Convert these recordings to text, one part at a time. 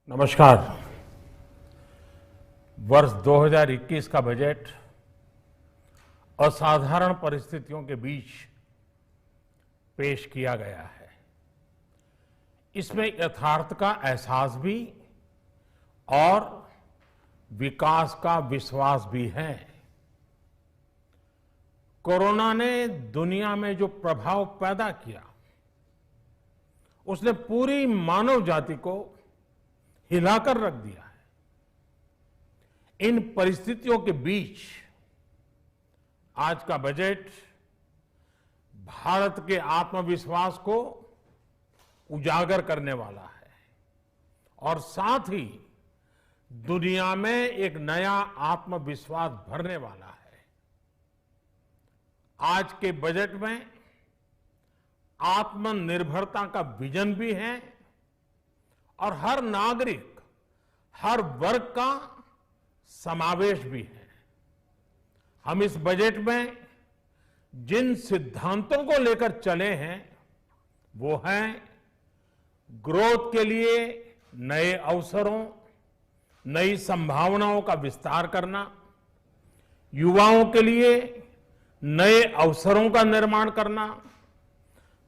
नमस्कार। वर्ष 2021 का बजट असाधारण परिस्थितियों के बीच पेश किया गया है। इसमें यथार्थ का एहसास भी और विकास का विश्वास भी है। कोरोना ने दुनिया में जो प्रभाव पैदा किया, उसने पूरी मानव जाति को हिलाकर रख दिया है। इन परिस्थितियों के बीच आज का बजट भारत के आत्मविश्वास को उजागर करने वाला है और साथ ही दुनिया में एक नया आत्मविश्वास भरने वाला है। आज के बजट में आत्मनिर्भरता का विजन भी है और हर नागरिक, हर वर्ग का समावेश भी है। हम इस बजट में जिन सिद्धांतों को लेकर चले हैं वो हैं ग्रोथ के लिए नए अवसरों, नई संभावनाओं का विस्तार करना, युवाओं के लिए नए अवसरों का निर्माण करना,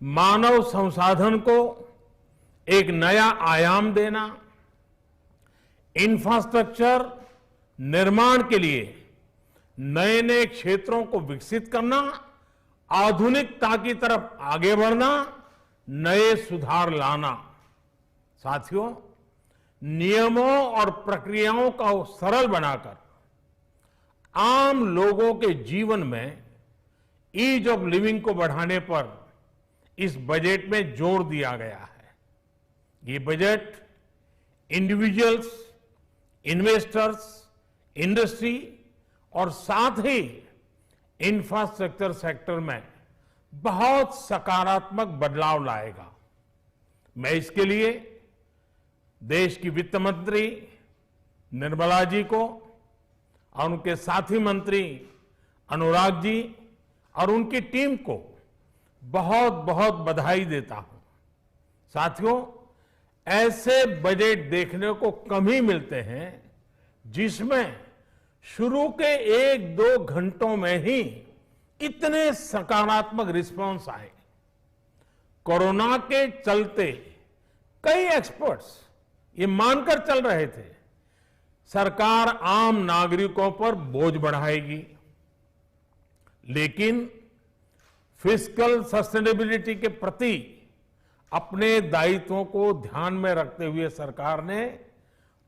मानव संसाधन को एक नया आयाम देना, इंफ्रास्ट्रक्चर निर्माण के लिए नए नए क्षेत्रों को विकसित करना, आधुनिकता की तरफ आगे बढ़ना, नए सुधार लाना। साथियों, नियमों और प्रक्रियाओं को सरल बनाकर आम लोगों के जीवन में ईज ऑफ लिविंग को बढ़ाने पर इस बजट में जोर दिया गया है। ये बजट इंडिविजुअल्स, इन्वेस्टर्स, इंडस्ट्री और साथ ही इंफ्रास्ट्रक्चर सेक्टर में बहुत सकारात्मक बदलाव लाएगा। मैं इसके लिए देश की वित्त मंत्री निर्मला जी को और उनके साथी मंत्री अनुराग जी और उनकी टीम को बहुत बहुत बधाई देता हूं। साथियों, ऐसे बजट देखने को कम ही मिलते हैं जिसमें शुरू के 1-2 घंटों में ही इतने सकारात्मक रिस्पांस आए। कोरोना के चलते कई एक्सपर्ट्स ये मानकर चल रहे थे सरकार आम नागरिकों पर बोझ बढ़ाएगी, लेकिन फिस्कल सस्टेनेबिलिटी के प्रति अपने दायित्वों को ध्यान में रखते हुए सरकार ने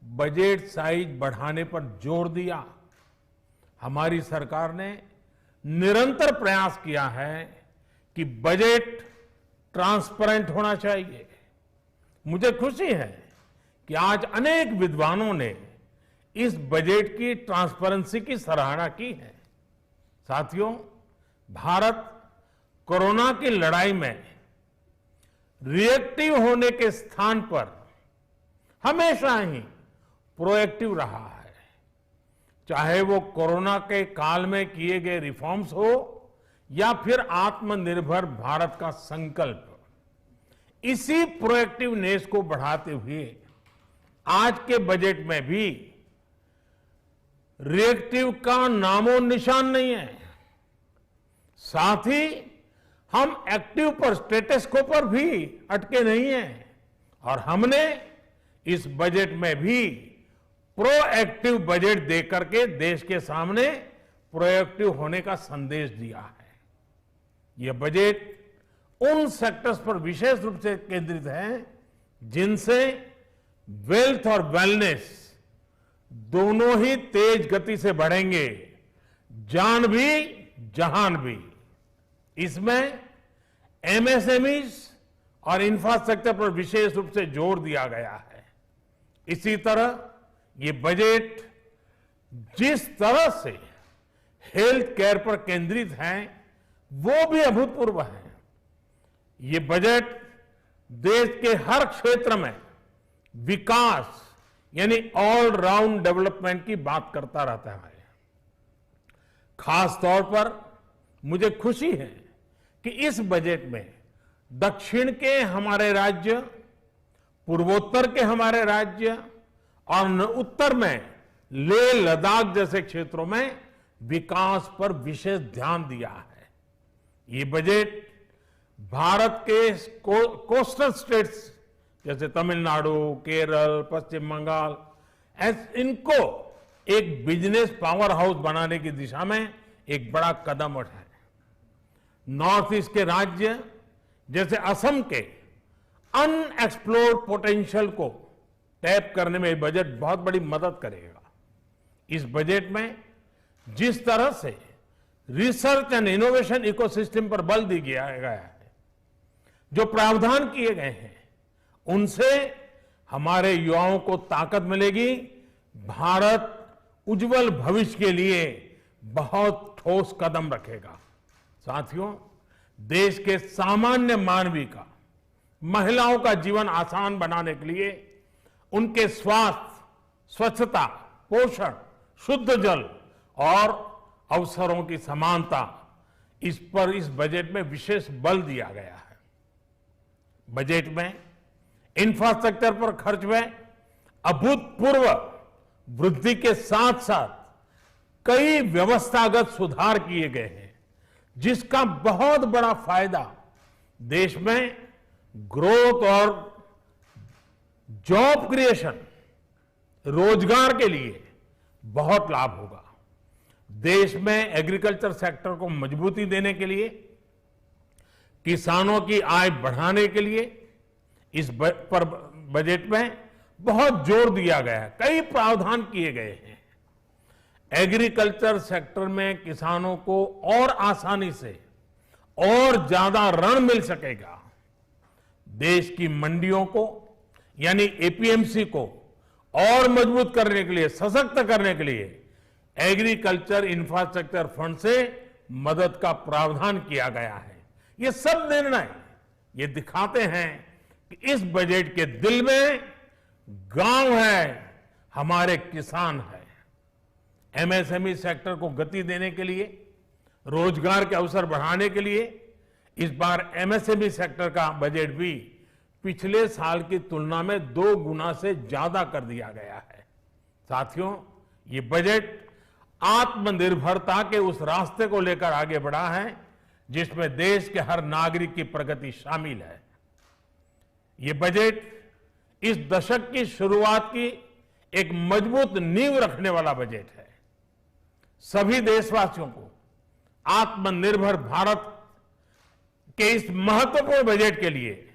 बजट साइज बढ़ाने पर जोर दिया। हमारी सरकार ने निरंतर प्रयास किया है कि बजट ट्रांसपेरेंट होना चाहिए। मुझे खुशी है कि आज अनेक विद्वानों ने इस बजट की ट्रांसपेरेंसी की सराहना की है। साथियों, भारत कोरोना की लड़ाई में रिएक्टिव होने के स्थान पर हमेशा ही प्रोएक्टिव रहा है। चाहे वो कोरोना के काल में किए गए रिफॉर्म्स हो या फिर आत्मनिर्भर भारत का संकल्प, इसी प्रोएक्टिवनेस को बढ़ाते हुए आज के बजट में भी रिएक्टिव का नामो निशान नहीं है। साथ ही हम एक्टिव पर, स्टेटस को पर भी अटके नहीं हैं और हमने इस बजट में भी प्रोएक्टिव बजट देकर के देश के सामने प्रोएक्टिव होने का संदेश दिया है। यह बजट उन सेक्टर्स पर विशेष रूप से केंद्रित है जिनसे वेल्थ और वेलनेस दोनों ही तेज गति से बढ़ेंगे, जान भी जहान भी। इसमें एमएसएमईज और इंफ्रास्ट्रक्चर पर विशेष रूप से जोर दिया गया है। इसी तरह ये बजट जिस तरह से हेल्थ केयर पर केंद्रित है वो भी अभूतपूर्व है। ये बजट देश के हर क्षेत्र में विकास यानी ऑल राउंड डेवलपमेंट की बात करता रहता है। खास तौर पर मुझे खुशी है कि इस बजट में दक्षिण के हमारे राज्य, पूर्वोत्तर के हमारे राज्य और उत्तर में लेह लद्दाख जैसे क्षेत्रों में विकास पर विशेष ध्यान दिया है। ये बजट भारत के कोस्टल स्टेट्स जैसे तमिलनाडु, केरल, पश्चिम बंगाल, इनको एक बिजनेस पावर हाउस बनाने की दिशा में एक बड़ा कदम उठाए। नॉर्थ ईस्ट के राज्य जैसे असम के अनएक्सप्लोर्ड पोटेंशियल को टैप करने में बजट बहुत बड़ी मदद करेगा। इस बजट में जिस तरह से रिसर्च एंड इनोवेशन इकोसिस्टम पर बल दिया गया है, जो प्रावधान किए गए हैं, उनसे हमारे युवाओं को ताकत मिलेगी। भारत उज्जवल भविष्य के लिए बहुत ठोस कदम रखेगा। साथियों, देश के सामान्य मानवी का, महिलाओं का जीवन आसान बनाने के लिए उनके स्वास्थ्य, स्वच्छता, पोषण, शुद्ध जल और अवसरों की समानता, इस पर इस बजट में विशेष बल दिया गया है। बजट में इंफ्रास्ट्रक्चर पर खर्च में अभूतपूर्व वृद्धि के साथ साथ कई व्यवस्थागत सुधार किए गए हैं, जिसका बहुत बड़ा फायदा देश में ग्रोथ और जॉब क्रिएशन, रोजगार के लिए बहुत लाभ होगा। देश में एग्रीकल्चर सेक्टर को मजबूती देने के लिए, किसानों की आय बढ़ाने के लिए इस पर बजट में बहुत जोर दिया गया है। कई प्रावधान किए गए हैं। एग्रीकल्चर सेक्टर में किसानों को और आसानी से और ज्यादा ऋण मिल सकेगा। देश की मंडियों को यानी एपीएमसी को और मजबूत करने के लिए, सशक्त करने के लिए एग्रीकल्चर इंफ्रास्ट्रक्चर फंड से मदद का प्रावधान किया गया है। ये सब निर्णय ये दिखाते हैं कि इस बजट के दिल में गांव है, हमारे किसान है। एमएसएमई सेक्टर को गति देने के लिए, रोजगार के अवसर बढ़ाने के लिए इस बार एमएसएमई सेक्टर का बजट भी पिछले साल की तुलना में 2 गुना से ज्यादा कर दिया गया है। साथियों, ये बजट आत्मनिर्भरता के उस रास्ते को लेकर आगे बढ़ा है जिसमें देश के हर नागरिक की प्रगति शामिल है। ये बजट इस दशक की शुरुआत की एक मजबूत नींव रखने वाला बजट है। सभी देशवासियों को आत्मनिर्भर भारत के इस महत्वपूर्ण बजट के लिए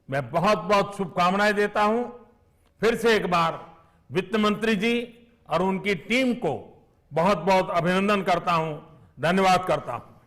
मैं बहुत बहुत शुभकामनाएं देता हूं। फिर से एक बार वित्त मंत्री जी और उनकी टीम को बहुत बहुत अभिनंदन करता हूं, धन्यवाद करता हूं।